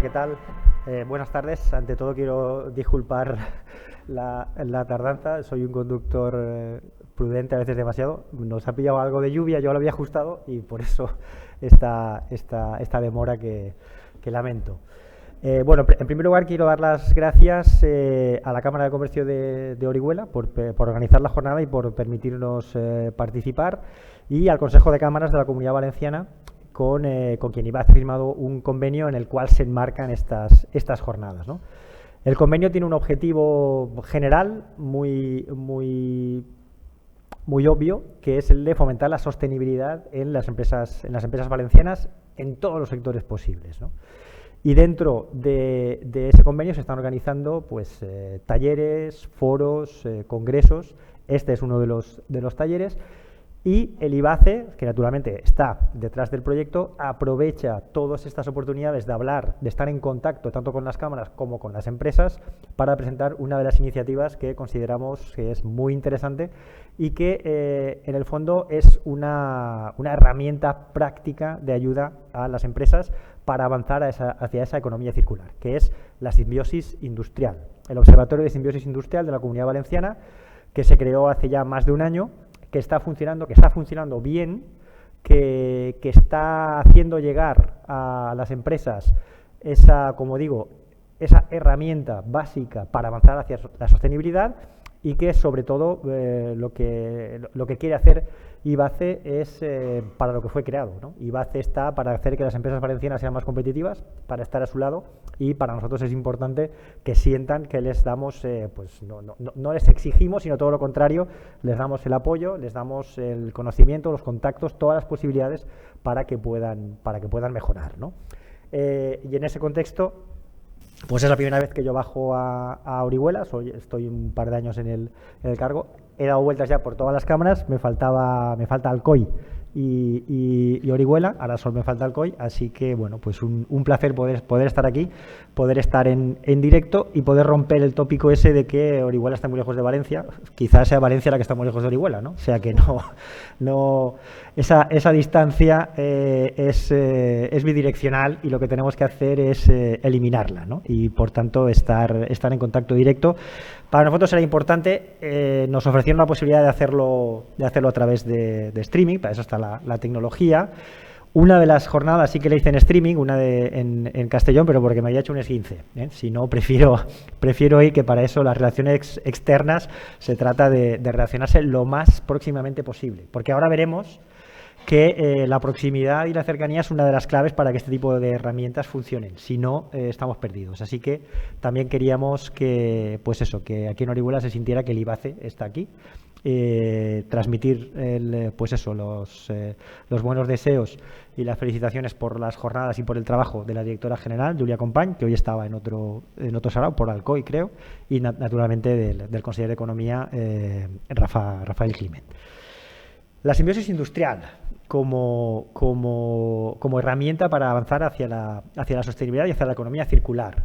¿qué tal? Buenas tardes. Ante todo quiero disculpar la tardanza. Soy un conductor prudente, a veces demasiado. Nos ha pillado algo de lluvia, yo lo había ajustado y por eso esta demora que lamento. Bueno, en primer lugar quiero dar las gracias a la Cámara de Comercio de Orihuela por organizar la jornada y por permitirnos participar, y al Consejo de Cámaras de la Comunidad Valenciana, con quien IBACE ha firmado un convenio en el cual se enmarcan estas jornadas, ¿no? El convenio tiene un objetivo general muy obvio, que es el de fomentar la sostenibilidad en las empresas valencianas en todos los sectores posibles, ¿no? Y dentro de ese convenio se están organizando pues, talleres, foros, congresos. Este es uno de los talleres. Y el IBACE, que naturalmente está detrás del proyecto, aprovecha todas estas oportunidades de hablar, de estar en contacto tanto con las cámaras como con las empresas, para presentar una de las iniciativas que consideramos que es muy interesante y que en el fondo es una herramienta práctica de ayuda a las empresas para avanzar hacia esa economía circular, que es la simbiosis industrial. El Observatorio de Simbiosis Industrial de la Comunidad Valenciana, que se creó hace ya más de un año, que está funcionando bien, que está haciendo llegar a las empresas esa herramienta básica para avanzar hacia la sostenibilidad, y que sobre todo lo que quiere hacer IBACE es para lo que fue creado, ¿no? IBACE está para hacer que las empresas valencianas sean más competitivas, para estar a su lado, y para nosotros es importante que sientan que les damos, pues no les exigimos, sino todo lo contrario, les damos el apoyo, les damos el conocimiento, los contactos, todas las posibilidades para que puedan mejorar, ¿no? Y en ese contexto, pues es la primera vez que yo bajo a Orihuela. Estoy un par de años en el cargo. He dado vueltas ya por todas las cámaras, me falta Alcoy y Orihuela, ahora solo me falta Alcoy, así que bueno, pues un placer poder estar aquí, poder estar en directo y poder romper el tópico ese de que Orihuela está muy lejos de Valencia. Quizás sea Valencia la que está muy lejos de Orihuela, ¿no? O sea que esa distancia es bidireccional, y lo que tenemos que hacer es eliminarla, ¿no? Y por tanto estar en contacto directo. Para nosotros era importante, nos ofrecieron la posibilidad de hacerlo a través de streaming. Para eso está la tecnología. Una de las jornadas sí que la hice en streaming, una en Castellón, pero porque me había hecho un esguince, ¿eh? Si no, prefiero ir, que para eso las relaciones externas se trata de relacionarse lo más próximamente posible, porque ahora veremos que la proximidad y la cercanía es una de las claves para que este tipo de herramientas funcionen. Si no, estamos perdidos. Así que también queríamos que aquí en Orihuela se sintiera que el IBACE está aquí. Transmitir los buenos deseos y las felicitaciones por las jornadas y por el trabajo de la directora general, Julia Compañ, que hoy estaba en otro sarao, por Alcoy, creo, y naturalmente del consejero de Economía, Rafael Climent. La simbiosis industrial como herramienta para avanzar hacia la sostenibilidad y hacia la economía circular.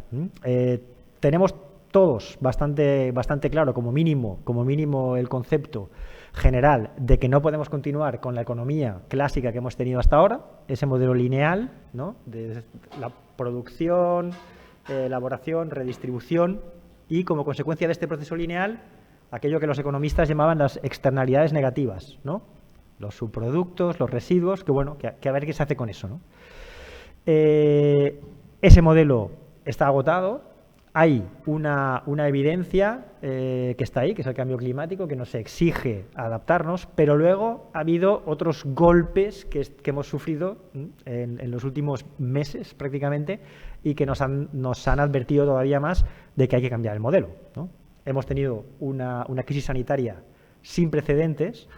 Tenemos todos bastante claro, como mínimo el concepto general de que no podemos continuar con la economía clásica que hemos tenido hasta ahora, ese modelo lineal, ¿no?, de la producción, elaboración, redistribución, y como consecuencia de este proceso lineal, aquello que los economistas llamaban las externalidades negativas, ¿no?, los subproductos, los residuos, que a ver qué se hace con eso, ¿no? Ese modelo está agotado. Hay una evidencia que está ahí, que es el cambio climático, que nos exige adaptarnos, pero luego ha habido otros golpes que hemos sufrido en los últimos meses prácticamente, y que nos han advertido todavía más de que hay que cambiar el modelo, ¿no? Hemos tenido una crisis sanitaria sin precedentes.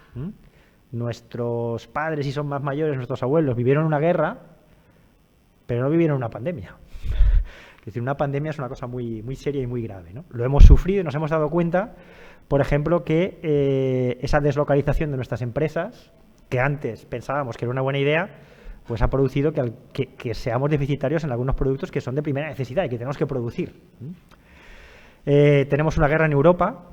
Nuestros padres, si son más mayores, nuestros abuelos, vivieron una guerra, pero no vivieron una pandemia. Es decir, una pandemia es una cosa muy seria y muy grave, ¿no? Lo hemos sufrido y nos hemos dado cuenta, por ejemplo, que esa deslocalización de nuestras empresas, que antes pensábamos que era una buena idea, pues ha producido que seamos deficitarios en algunos productos que son de primera necesidad y que tenemos que producir. Tenemos una guerra en Europa.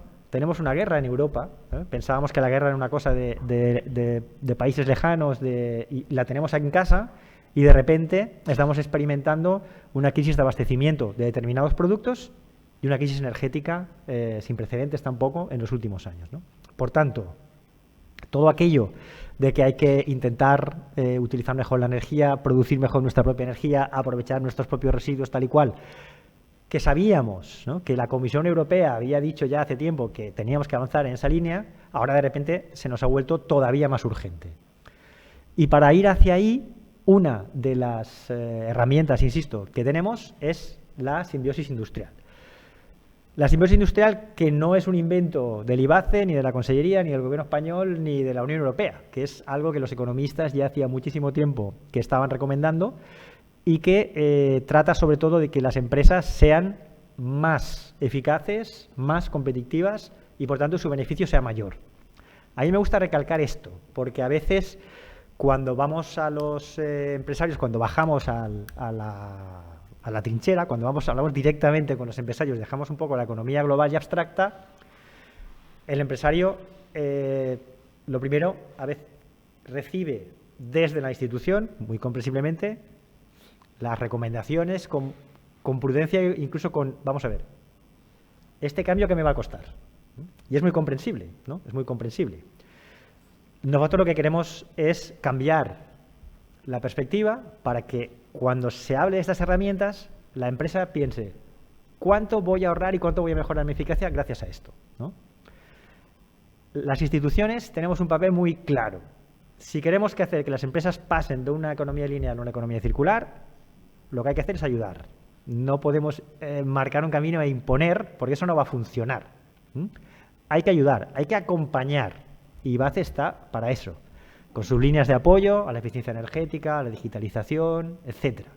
Pensábamos que la guerra era una cosa de países lejanos y la tenemos aquí en casa, y de repente estamos experimentando una crisis de abastecimiento de determinados productos y una crisis energética sin precedentes tampoco en los últimos años, ¿no? Por tanto, todo aquello de que hay que intentar utilizar mejor la energía, producir mejor nuestra propia energía, aprovechar nuestros propios residuos tal y cual, que sabíamos, ¿no?, que la Comisión Europea había dicho ya hace tiempo que teníamos que avanzar en esa línea, ahora de repente se nos ha vuelto todavía más urgente. Y para ir hacia ahí, una de las herramientas, insisto, que tenemos es la simbiosis industrial. La simbiosis industrial, que no es un invento del IBACE, ni de la Consellería, ni del Gobierno español, ni de la Unión Europea, que es algo que los economistas ya hacía muchísimo tiempo que estaban recomendando y que trata sobre todo de que las empresas sean más eficaces, más competitivas y, por tanto, su beneficio sea mayor. A mí me gusta recalcar esto, porque a veces cuando vamos a los empresarios, cuando bajamos a la trinchera, cuando hablamos directamente con los empresarios, dejamos un poco la economía global y abstracta, el empresario, lo primero, a veces recibe desde la institución, muy comprensiblemente, las recomendaciones con prudencia, incluso con, vamos a ver, este cambio que me va a costar. Y es muy comprensible, ¿no? Es muy comprensible. Nosotros lo que queremos es cambiar la perspectiva para que cuando se hable de estas herramientas, la empresa piense cuánto voy a ahorrar y cuánto voy a mejorar mi eficacia gracias a esto, ¿no? Las instituciones tenemos un papel muy claro. Si queremos hacer que las empresas pasen de una economía lineal a una economía circular, lo que hay que hacer es ayudar. No podemos marcar un camino e imponer, porque eso no va a funcionar. Hay que ayudar, hay que acompañar. Y IBACE está para eso, con sus líneas de apoyo a la eficiencia energética, a la digitalización, etcétera.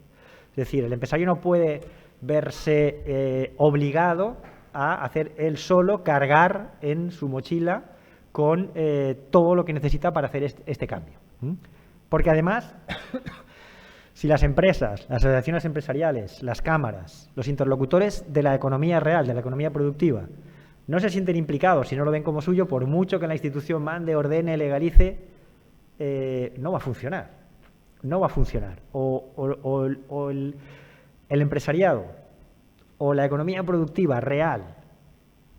Es decir, el empresario no puede verse obligado a hacer él solo, cargar en su mochila con todo lo que necesita para hacer este cambio. Porque además, si las empresas, las asociaciones empresariales, las cámaras, los interlocutores de la economía real, de la economía productiva, no se sienten implicados, si no lo ven como suyo, por mucho que la institución mande, ordene, legalice, no va a funcionar. No va a funcionar. O el empresariado o la economía productiva real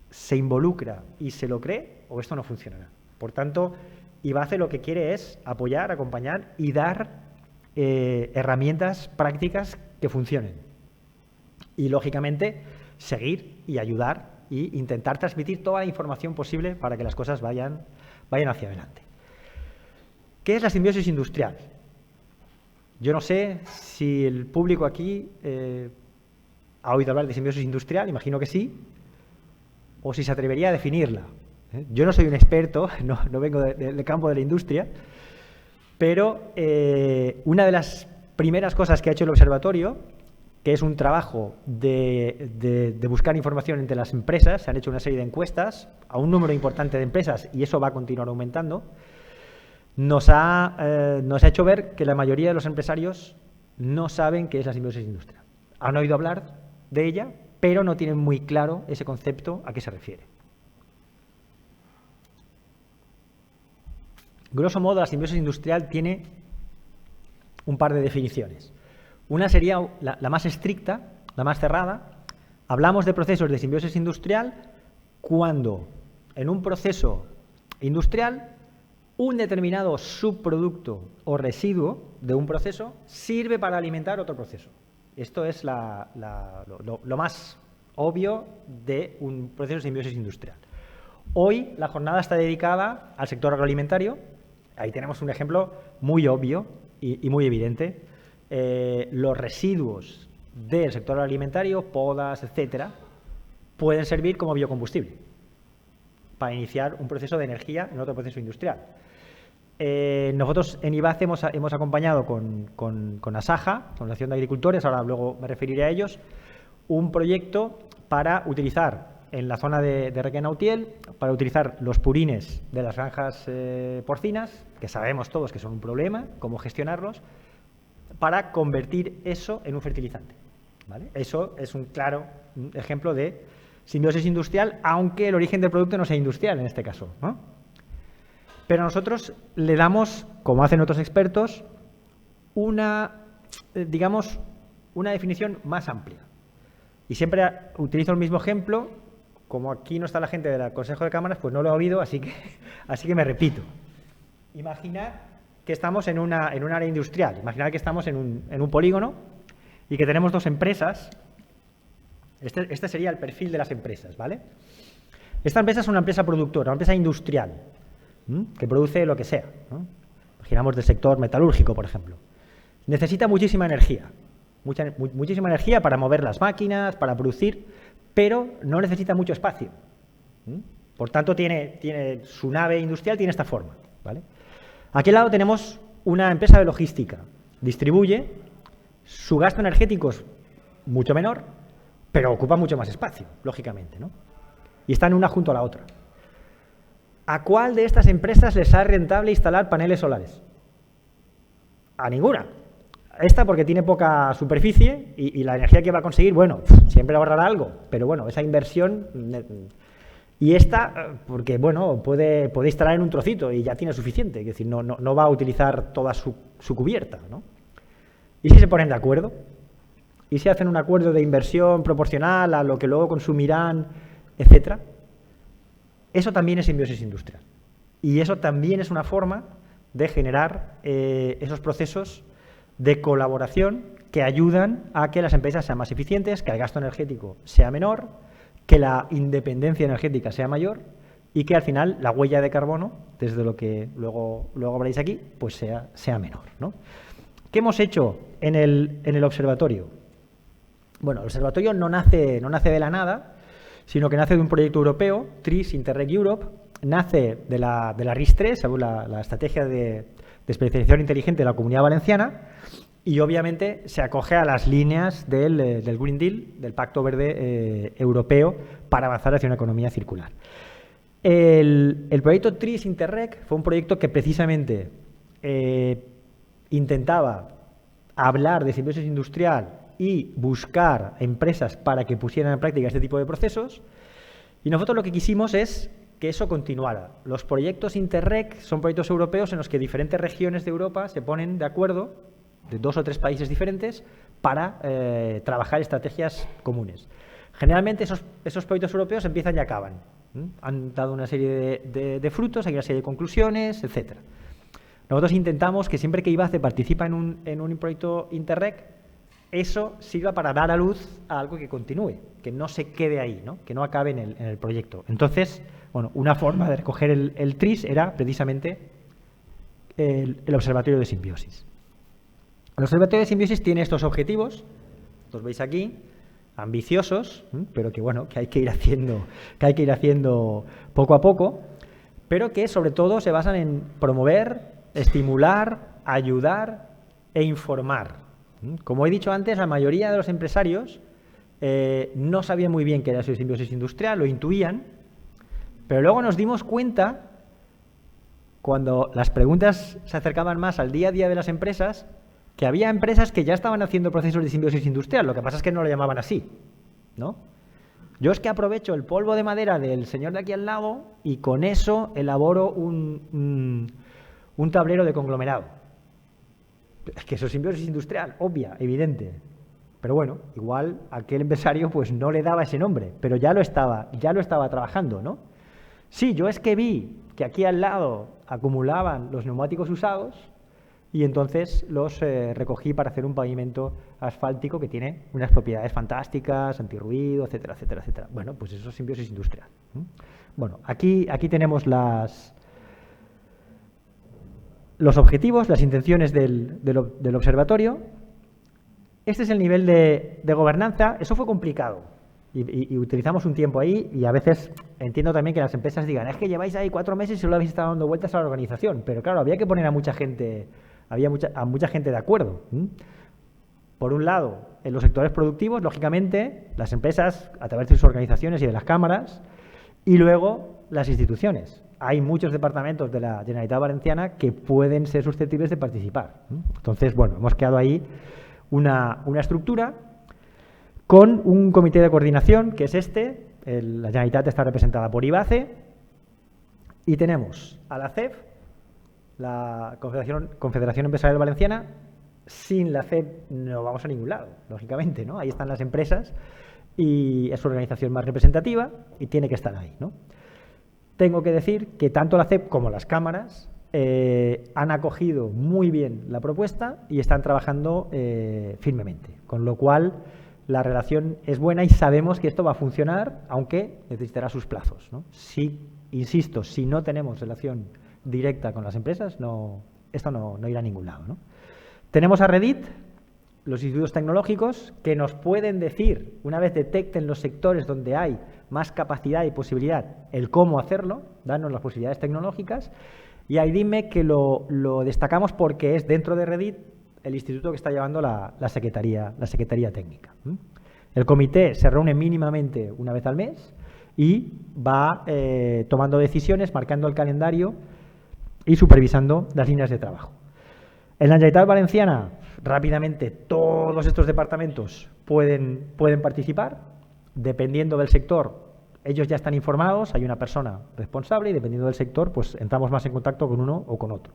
se involucra y se lo cree, o esto no funcionará. Por tanto, IBACE lo que quiere es apoyar, acompañar y dar herramientas prácticas que funcionen. Y, lógicamente, seguir y ayudar e intentar transmitir toda la información posible para que las cosas vayan hacia adelante. ¿Qué es la simbiosis industrial? Yo no sé si el público aquí ha oído hablar de simbiosis industrial, imagino que sí, o si se atrevería a definirla. Yo no soy un experto, no vengo del campo de la industria, pero una de las primeras cosas que ha hecho el observatorio, que es un trabajo de buscar información entre las empresas, se han hecho una serie de encuestas a un número importante de empresas y eso va a continuar aumentando, nos ha hecho ver que la mayoría de los empresarios no saben qué es la simbiosis industrial. Han oído hablar de ella, pero no tienen muy claro ese concepto a qué se refiere. Grosso modo, la simbiosis industrial tiene un par de definiciones. Una sería la más estricta, la más cerrada. Hablamos de procesos de simbiosis industrial cuando en un proceso industrial un determinado subproducto o residuo de un proceso sirve para alimentar otro proceso. Esto es lo más obvio de un proceso de simbiosis industrial. Hoy la jornada está dedicada al sector agroalimentario. Ahí tenemos un ejemplo muy obvio y muy evidente. Los residuos del sector agroalimentario, podas, etcétera, pueden servir como biocombustible para iniciar un proceso de energía en otro proceso industrial. Nosotros en IBACE hemos acompañado con Asaja, con la Asociación de Agricultores, ahora luego me referiré a ellos, un proyecto para utilizar en la zona de Requena-Utiel, para utilizar los purines de las granjas porcinas, que sabemos todos que son un problema, cómo gestionarlos, para convertir eso en un fertilizante, ¿vale? Eso es un claro ejemplo de simbiosis industrial, aunque el origen del producto no sea industrial en este caso, ¿no? Pero nosotros le damos, como hacen otros expertos, una digamos, una definición más amplia. Y siempre utilizo el mismo ejemplo. Como aquí no está la gente del Consejo de Cámaras, pues no lo he oído, así que me repito. Imaginad que estamos en un área industrial, imaginad que estamos en un polígono y que tenemos dos empresas. Este sería el perfil de las empresas, ¿vale? Esta empresa es una empresa productora, una empresa industrial, que produce lo que sea, ¿no? Imaginamos del sector metalúrgico, por ejemplo. Necesita muchísima energía, muchísima energía para mover las máquinas, para producir, pero no necesita mucho espacio. Por tanto, tiene su nave industrial tiene esta forma, ¿vale? Aquí al lado tenemos una empresa de logística. Distribuye, su gasto energético es mucho menor, pero ocupa mucho más espacio, lógicamente, ¿no? Y están una junto a la otra. ¿A cuál de estas empresas les es rentable instalar paneles solares? A ninguna. Esta porque tiene poca superficie y la energía que va a conseguir, bueno, siempre ahorrará algo, pero bueno, esa inversión... Y esta, porque bueno, puede instalar en un trocito y ya tiene suficiente, es decir, no va a utilizar toda su cubierta, ¿no? ¿Y si se ponen de acuerdo? ¿Y si hacen un acuerdo de inversión proporcional a lo que luego consumirán, etcétera? Eso también es simbiosis industrial. Y eso también es una forma de generar esos procesos de colaboración que ayudan a que las empresas sean más eficientes, que el gasto energético sea menor, que la independencia energética sea mayor y que al final la huella de carbono, desde lo que luego habréis aquí, pues sea menor, ¿no? ¿Qué hemos hecho en el observatorio? Bueno, el observatorio no nace de la nada, sino que nace de un proyecto europeo, TRIS Interreg Europe, nace de la RIS3, la estrategia de especialización inteligente de la Comunidad Valenciana, y obviamente se acoge a las líneas del Green Deal, del Pacto Verde Europeo, para avanzar hacia una economía circular. El proyecto TRIS Interreg fue un proyecto que precisamente intentaba hablar de simbiosis industrial y buscar empresas para que pusieran en práctica este tipo de procesos, y nosotros lo que quisimos es que eso continuara. Los proyectos Interreg son proyectos europeos en los que diferentes regiones de Europa se ponen de acuerdo, de 2 o 3 países diferentes, para trabajar estrategias comunes. Generalmente esos proyectos europeos empiezan y acaban. Han dado una serie de frutos, hay una serie de conclusiones, etc. Nosotros intentamos que siempre que IBACE participa en un proyecto Interreg, eso sirva para dar a luz a algo que continúe, que no se quede ahí, ¿no? Que no acabe en el proyecto. Entonces, bueno, una forma de recoger el TRIS era precisamente el Observatorio de Simbiosis. El Observatorio de Simbiosis tiene estos objetivos, los veis aquí, ambiciosos, pero que bueno, que hay que ir haciendo poco a poco, pero que sobre todo se basan en promover, estimular, ayudar e informar. Como he dicho antes, la mayoría de los empresarios no sabían muy bien qué era eso de simbiosis industrial, lo intuían, pero luego nos dimos cuenta, cuando las preguntas se acercaban más al día a día de las empresas, que había empresas que ya estaban haciendo procesos de simbiosis industrial, lo que pasa es que no lo llamaban así, ¿no? Yo es que aprovecho el polvo de madera del señor de aquí al lado y con eso elaboro un tablero de conglomerado. Es que eso es simbiosis industrial, obvia, evidente. Pero bueno, igual aquel empresario pues no le daba ese nombre, pero ya lo estaba trabajando, ¿no? Sí, yo es que vi que aquí al lado acumulaban los neumáticos usados y entonces los recogí para hacer un pavimento asfáltico que tiene unas propiedades fantásticas, antirruido, etcétera, etcétera, etcétera. Bueno, pues eso es simbiosis industrial. Bueno, aquí tenemos los objetivos, las intenciones del observatorio. Este es el nivel de gobernanza. Eso fue complicado y utilizamos un tiempo ahí y a veces entiendo también que las empresas digan, es que lleváis ahí 4 meses y solo habéis estado dando vueltas a la organización. Pero claro, había que poner a mucha gente de acuerdo. Por un lado, en los sectores productivos, lógicamente, las empresas a través de sus organizaciones y de las cámaras, y luego las instituciones. Hay muchos departamentos de la Generalitat Valenciana que pueden ser susceptibles de participar. Entonces, bueno, hemos creado ahí una estructura con un comité de coordinación, que es la Generalitat está representada por IBACE, y tenemos a la CEF, la Confederación Empresarial Valenciana, sin la CEP no vamos a ningún lado, lógicamente, ¿no? Ahí están las empresas y es su organización más representativa y tiene que estar ahí, ¿no? Tengo que decir que tanto la CEP como las cámaras han acogido muy bien la propuesta y están trabajando firmemente, con lo cual la relación es buena y sabemos que esto va a funcionar, aunque necesitará sus plazos, ¿no? Si, insisto, si no tenemos relación directa con las empresas, esto no irá a ningún lado, ¿no? Tenemos a Reddit, los institutos tecnológicos, que nos pueden decir, una vez detecten los sectores donde hay más capacidad y posibilidad, el cómo hacerlo, darnos las posibilidades tecnológicas. Y ahí dime que lo destacamos porque es dentro de Reddit el instituto que está llevando la Secretaría Técnica. El comité se reúne mínimamente una vez al mes y va tomando decisiones, marcando el calendario y supervisando las líneas de trabajo. En la Generalitat Valenciana, rápidamente, todos estos departamentos pueden participar. Dependiendo del sector, ellos ya están informados, hay una persona responsable y dependiendo del sector, pues entramos más en contacto con uno o con otro.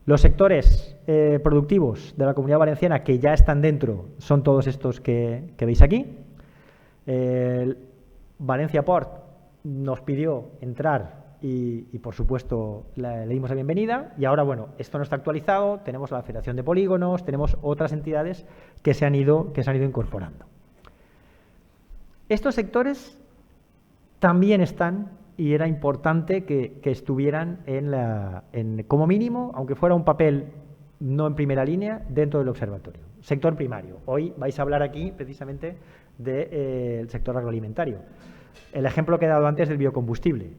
Los sectores productivos de la Comunidad Valenciana que ya están dentro son todos estos que veis aquí. Valencia Port nos pidió entrar y por supuesto, le dimos la bienvenida. Y ahora, bueno, esto no está actualizado, tenemos la Federación de Polígonos, tenemos otras entidades que se han ido incorporando. Estos sectores también están, y era importante que estuvieran como mínimo, aunque fuera un papel no en primera línea, dentro del observatorio. Sector primario. Hoy vais a hablar aquí precisamente del sector agroalimentario. El ejemplo que he dado antes del biocombustible.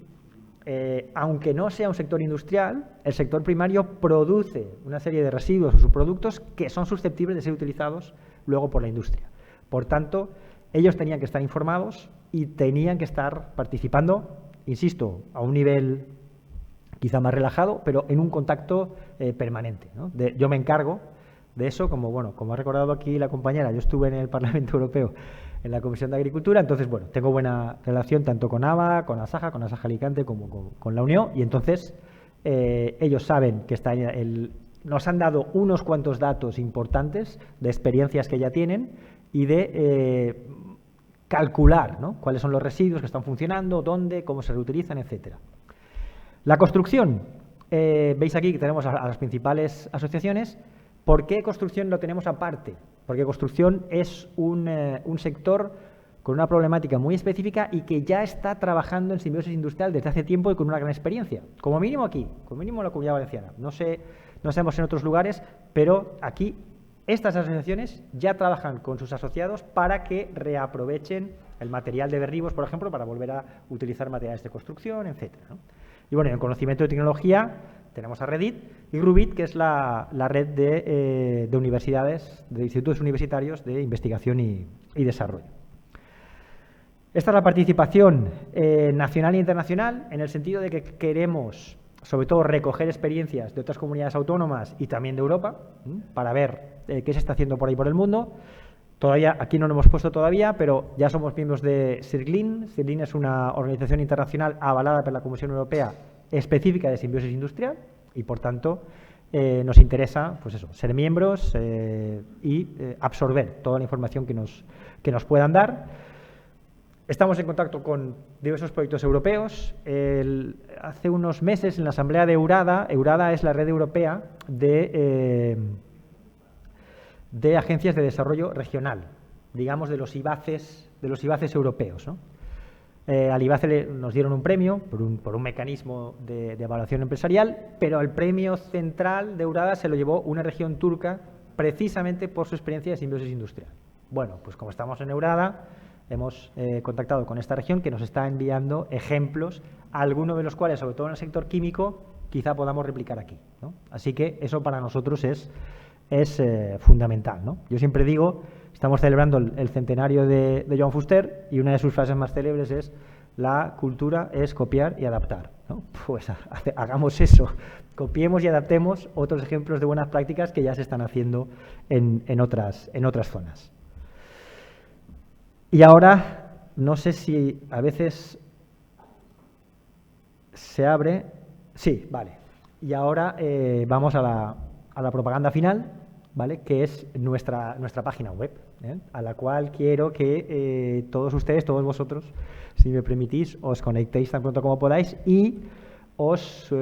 Aunque no sea un sector industrial, el sector primario produce una serie de residuos o subproductos que son susceptibles de ser utilizados luego por la industria. Por tanto, ellos tenían que estar informados y tenían que estar participando, insisto, a un nivel quizá más relajado, pero en un contacto permanente, ¿no? Yo me encargo de eso, como ha recordado aquí la compañera, yo estuve en el Parlamento Europeo en la Comisión de Agricultura, entonces, bueno, tengo buena relación tanto con ABA, con Asaja Alicante, como con la Unión, y entonces ellos saben que nos han dado unos cuantos datos importantes de experiencias que ya tienen y de calcular, ¿no?, cuáles son los residuos que están funcionando, dónde, cómo se reutilizan, etcétera. La construcción, veis aquí que tenemos a las principales asociaciones. ¿Por qué construcción lo tenemos aparte? Porque construcción es un sector con una problemática muy específica y que ya está trabajando en simbiosis industrial desde hace tiempo y con una gran experiencia. Como mínimo aquí, como mínimo en la Comunidad Valenciana. No sabemos en otros lugares, pero aquí estas asociaciones ya trabajan con sus asociados para que reaprovechen el material de derribos, por ejemplo, para volver a utilizar materiales de construcción, etcétera, ¿no? Y bueno, en conocimiento de tecnología tenemos a Reddit y Rubit, que es la red de universidades, de institutos universitarios de investigación y desarrollo. Esta es la participación nacional e internacional, en el sentido de que queremos, sobre todo, recoger experiencias de otras comunidades autónomas y también de Europa, para ver qué se está haciendo por ahí por el mundo. Todavía, aquí no lo hemos puesto todavía, pero ya somos miembros de CIRGLIN. CIRGLIN es una organización internacional avalada por la Comisión Europea específica de simbiosis industrial y, por tanto, nos interesa, pues eso, ser miembros y absorber toda la información que nos puedan dar. Estamos en contacto con diversos proyectos europeos. Hace unos meses, en la asamblea de EURADA es la red europea de agencias de desarrollo regional, digamos de los IBACES europeos, ¿no? Al IBACE nos dieron un premio por un mecanismo de evaluación empresarial, pero el premio central de EURADA se lo llevó una región turca precisamente por su experiencia de simbiosis industrial. Bueno, pues como estamos en EURADA, hemos contactado con esta región que nos está enviando ejemplos, algunos de los cuales, sobre todo en el sector químico, quizá podamos replicar aquí, ¿no? Así que eso para nosotros es fundamental, ¿no? Yo siempre digo, estamos celebrando el centenario de Joan Fuster y una de sus frases más célebres es: la cultura es copiar y adaptar, ¿no? Pues hagamos eso, copiemos y adaptemos otros ejemplos de buenas prácticas que ya se están haciendo en otras zonas. Y ahora, no sé si a veces se abre. Sí, vale. Y ahora vamos a la propaganda final, ¿vale? Que es nuestra página web, a la cual quiero que todos ustedes, todos vosotros, si me permitís, os conectéis tan pronto como podáis y os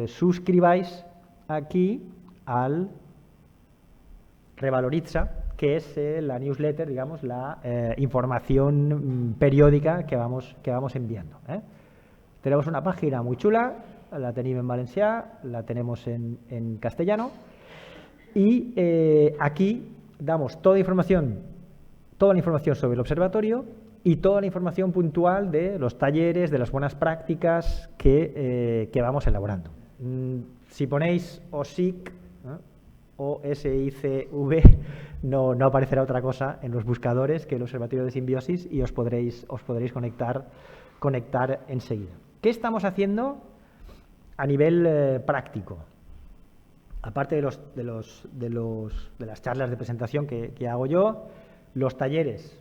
suscribáis aquí al Revaloriza, que es la newsletter, digamos, la información periódica que vamos enviando. Tenemos una página muy chula, la tenéis en valencià, la tenemos en castellano, y aquí damos toda la información sobre el observatorio y toda la información puntual de los talleres, de las buenas prácticas que vamos elaborando. Si ponéis OSIC, OSICV, no aparecerá otra cosa en los buscadores que el Observatorio de Simbiosis y os podréis conectar enseguida. ¿Qué estamos haciendo a nivel práctico? Aparte de las charlas de presentación que hago yo, los talleres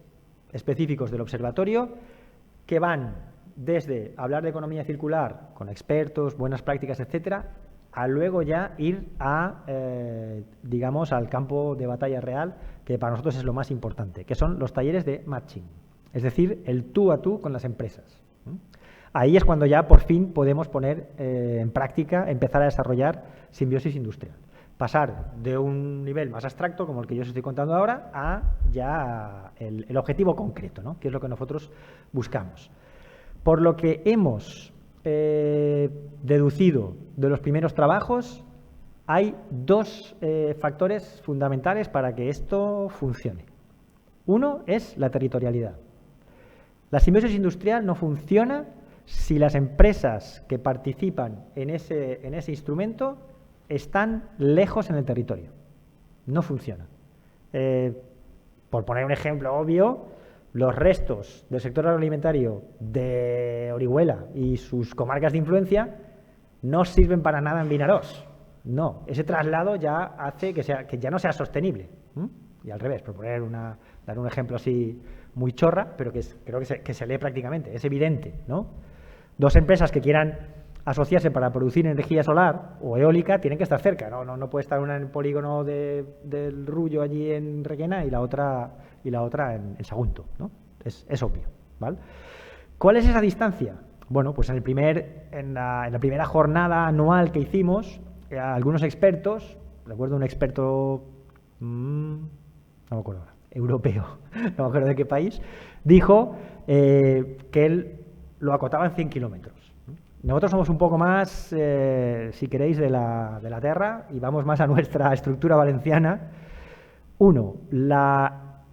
específicos del observatorio, que van desde hablar de economía circular con expertos, buenas prácticas, etcétera, a luego ya ir digamos, al campo de batalla real, que para nosotros es lo más importante, que son los talleres de matching, es decir, el tú a tú con las empresas. Ahí es cuando ya por fin podemos poner en práctica, empezar a desarrollar simbiosis industrial. Pasar de un nivel más abstracto, como el que yo os estoy contando ahora, a ya el objetivo concreto, ¿no? Que es lo que nosotros buscamos. Por lo que hemos deducido de los primeros trabajos, hay dos factores fundamentales para que esto funcione. Uno es la territorialidad. La simbiosis industrial no funciona si las empresas que participan en ese instrumento están lejos en el territorio. No funciona. Por poner un ejemplo obvio, los restos del sector agroalimentario de Orihuela y sus comarcas de influencia no sirven para nada en Vinaròs. No, ese traslado ya hace que ya no sea sostenible. Y al revés, dar un ejemplo así muy chorra, pero creo que se lee prácticamente, es evidente, ¿no? Dos empresas que quieran asociarse para producir energía solar o eólica tienen que estar cerca, no puede estar una en el polígono del Rullo allí en Requena y la otra en Sagunto, ¿no? Es obvio, ¿vale? ¿Cuál es esa distancia? Bueno, pues en la primera jornada anual que hicimos, algunos expertos, recuerdo un experto, no me acuerdo ahora, europeo, no me acuerdo de qué país, dijo que él lo acotaba en 100 kilómetros. Nosotros somos un poco más, si queréis, de la tierra y vamos más a nuestra estructura valenciana. Uno, la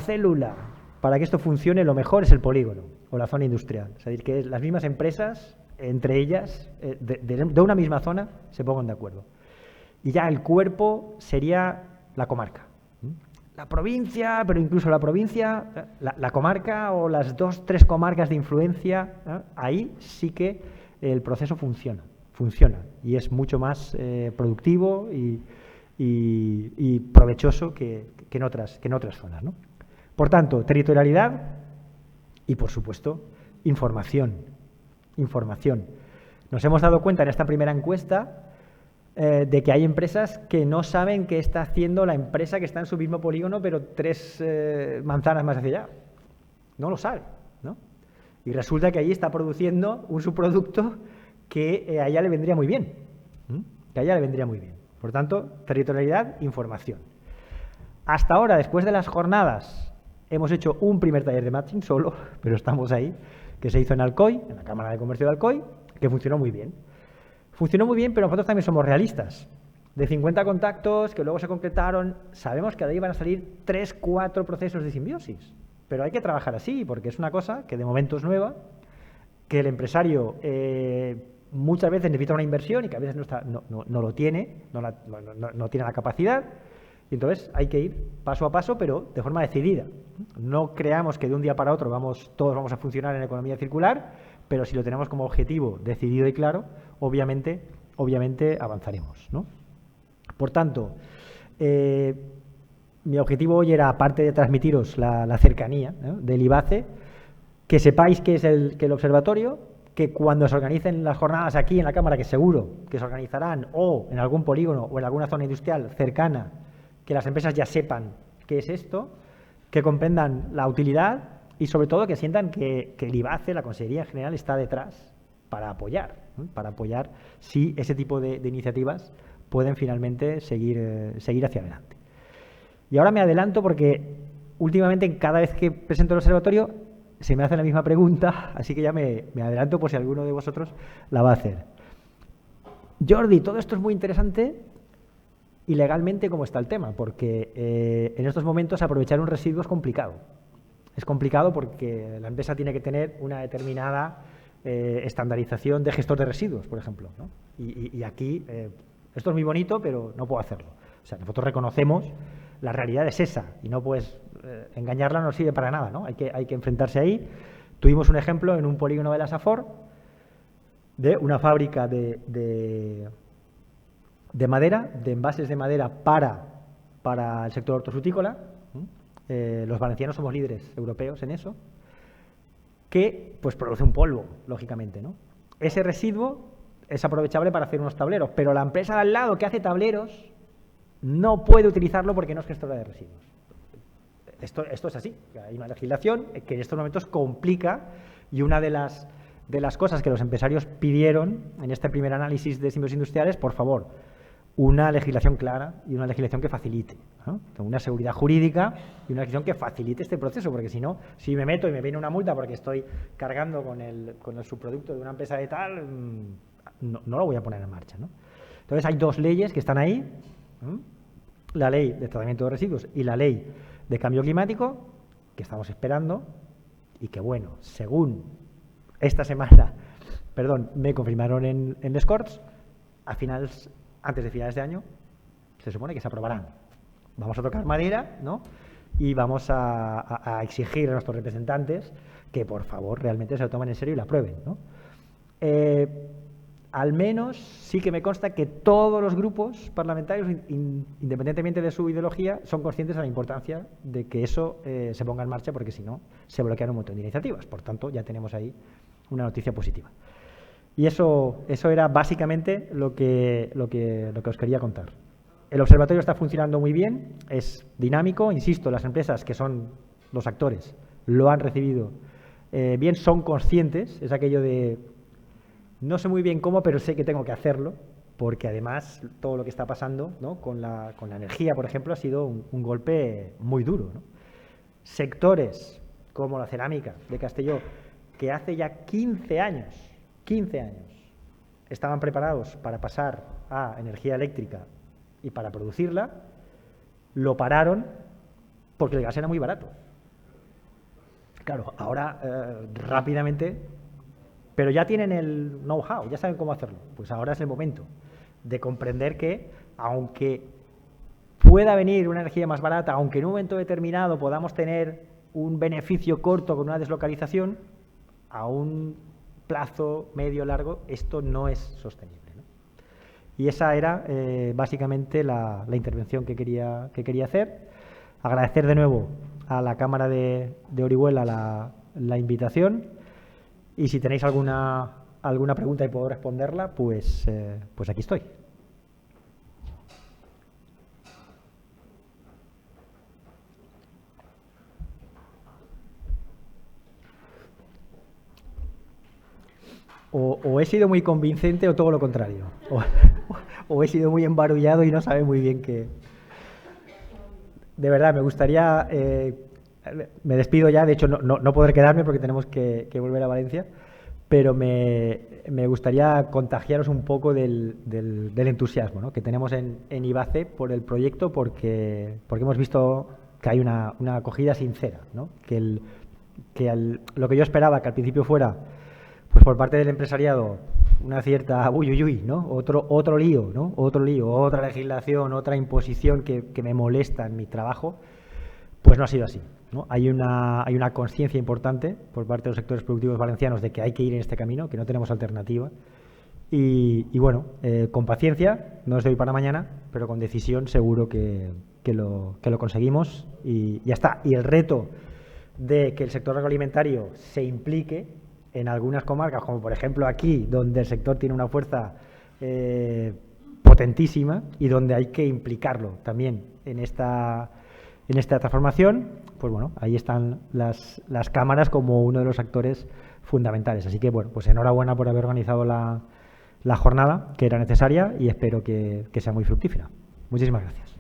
célula para que esto funcione lo mejor es el polígono o la zona industrial. Es decir, que las mismas empresas, entre ellas, de una misma zona, se pongan de acuerdo. Y ya el cuerpo sería la comarca. La provincia, pero incluso la provincia, la comarca o las 2 o 3 comarcas de influencia, ahí sí que el proceso funciona y es mucho más productivo y provechoso que en otras zonas, ¿no? Por tanto, territorialidad y, por supuesto, información. Nos hemos dado cuenta en esta primera encuesta de que hay empresas que no saben qué está haciendo la empresa que está en su mismo polígono, pero 3 manzanas más hacia allá. No lo sabe, ¿no? Y resulta que allí está produciendo un subproducto que a ella le vendría muy bien. Por tanto, territorialidad, información. Hasta ahora, después de las jornadas, hemos hecho un primer taller de matching solo, pero estamos ahí, que se hizo en Alcoy, en la Cámara de Comercio de Alcoy, que funcionó muy bien. Funcionó muy bien, pero nosotros también somos realistas. De 50 contactos que luego se concretaron, sabemos que de ahí van a salir 3 o 4 procesos de simbiosis. Pero hay que trabajar así, porque es una cosa que de momento es nueva, que el empresario muchas veces necesita una inversión y que a veces no lo tiene, no tiene la capacidad, y entonces hay que ir paso a paso, pero de forma decidida. No creamos que de un día para otro todos vamos a funcionar en economía circular, pero si lo tenemos como objetivo decidido y claro, obviamente avanzaremos, ¿no? Por tanto, mi objetivo hoy era, aparte de transmitiros la cercanía, ¿no?, del IBACE, que sepáis que es el observatorio, que cuando se organicen las jornadas aquí en la Cámara, que seguro que se organizarán, o en algún polígono o en alguna zona industrial cercana, que las empresas ya sepan qué es esto, que comprendan la utilidad y sobre todo que sientan que el IBACE, la Consejería en general, está detrás para apoyar, ¿no? Para apoyar si ese tipo de iniciativas pueden finalmente seguir hacia adelante. Y ahora me adelanto porque últimamente cada vez que presento el observatorio se me hace la misma pregunta, así que ya me adelanto por si alguno de vosotros la va a hacer. Jordi, todo esto es muy interesante y legalmente cómo está el tema, porque en estos momentos aprovechar un residuo es complicado. Es complicado porque la empresa tiene que tener una determinada estandarización de gestor de residuos, por ejemplo, ¿no? Y aquí esto es muy bonito, pero no puedo hacerlo. O sea, nosotros reconocemos la realidad es esa y no puedes engañarla, no sirve para nada, ¿no? Hay que enfrentarse ahí. Tuvimos un ejemplo en un polígono de la SAFOR de una fábrica de madera, de envases de madera para el sector hortofrutícola. Los valencianos somos líderes europeos en eso, que pues produce un polvo, lógicamente, ¿no? Ese residuo es aprovechable para hacer unos tableros, pero la empresa de al lado que hace tableros no puede utilizarlo porque no es gestora de residuos. Esto es así. Hay una legislación que en estos momentos complica y una de las cosas que los empresarios pidieron en este primer análisis de símbolos industriales, por favor, una legislación clara y una legislación que facilite, ¿no? Una seguridad jurídica y una legislación que facilite este proceso, porque si no, si me meto y me viene una multa porque estoy cargando con el subproducto de una empresa de tal, no lo voy a poner en marcha, ¿no? Entonces hay dos leyes que están ahí, ¿no? La ley de tratamiento de residuos y la ley de cambio climático, que estamos esperando y que, bueno, según esta semana, me confirmaron en Les Corts, antes de finales de año, se supone que se aprobarán. Vamos a tocar madera, ¿no? Y vamos a exigir a nuestros representantes que, por favor, realmente se lo tomen en serio y lo aprueben, ¿no? Al menos sí que me consta que todos los grupos parlamentarios, independientemente de su ideología, son conscientes de la importancia de que eso se ponga en marcha, porque si no, se bloquean un montón de iniciativas. Por tanto, ya tenemos ahí una noticia positiva. Y eso era básicamente lo que os quería contar. El observatorio está funcionando muy bien, es dinámico, insisto, las empresas que son los actores lo han recibido bien, son conscientes, es aquello de no sé muy bien cómo, pero sé que tengo que hacerlo, porque además todo lo que está pasando, ¿no? con la energía, por ejemplo, ha sido un golpe muy duro, ¿no? Sectores como la cerámica de Castelló, que hace ya 15 años, estaban preparados para pasar a energía eléctrica y para producirla, lo pararon porque el gas era muy barato. Claro, ahora rápidamente, pero ya tienen el know-how, ya saben cómo hacerlo. Pues ahora es el momento de comprender que, aunque pueda venir una energía más barata, aunque en un momento determinado podamos tener un beneficio corto con una deslocalización, a un plazo medio largo esto no es sostenible, ¿no? Y esa era básicamente la intervención que quería hacer. Agradecer de nuevo a la Cámara de Orihuela la invitación, y si tenéis alguna pregunta y puedo responderla, pues aquí estoy. O he sido muy convincente o todo lo contrario. O he sido muy embarullado y no sabe muy bien qué. De verdad, me gustaría... me despido ya, de hecho no podré quedarme porque tenemos que volver a Valencia, pero me gustaría contagiaros un poco del entusiasmo, ¿no? que tenemos en IBACE por el proyecto, porque hemos visto que hay una acogida sincera, ¿no? Lo que yo esperaba que al principio fuera, pues por parte del empresariado, una cierta ¿no? Otro lío, ¿no? Otra legislación, otra imposición que me molesta en mi trabajo, pues no ha sido así, ¿no? Hay una conciencia importante por parte de los sectores productivos valencianos de que hay que ir en este camino, que no tenemos alternativa. Y bueno, con paciencia, no es de hoy para mañana, pero con decisión seguro que lo conseguimos y ya está. Y el reto de que el sector agroalimentario se implique en algunas comarcas, como por ejemplo aquí, donde el sector tiene una fuerza potentísima y donde hay que implicarlo también en esta transformación. Pues bueno, ahí están las cámaras como uno de los actores fundamentales. Así que bueno, pues enhorabuena por haber organizado la jornada que era necesaria y espero que sea muy fructífera. Muchísimas gracias.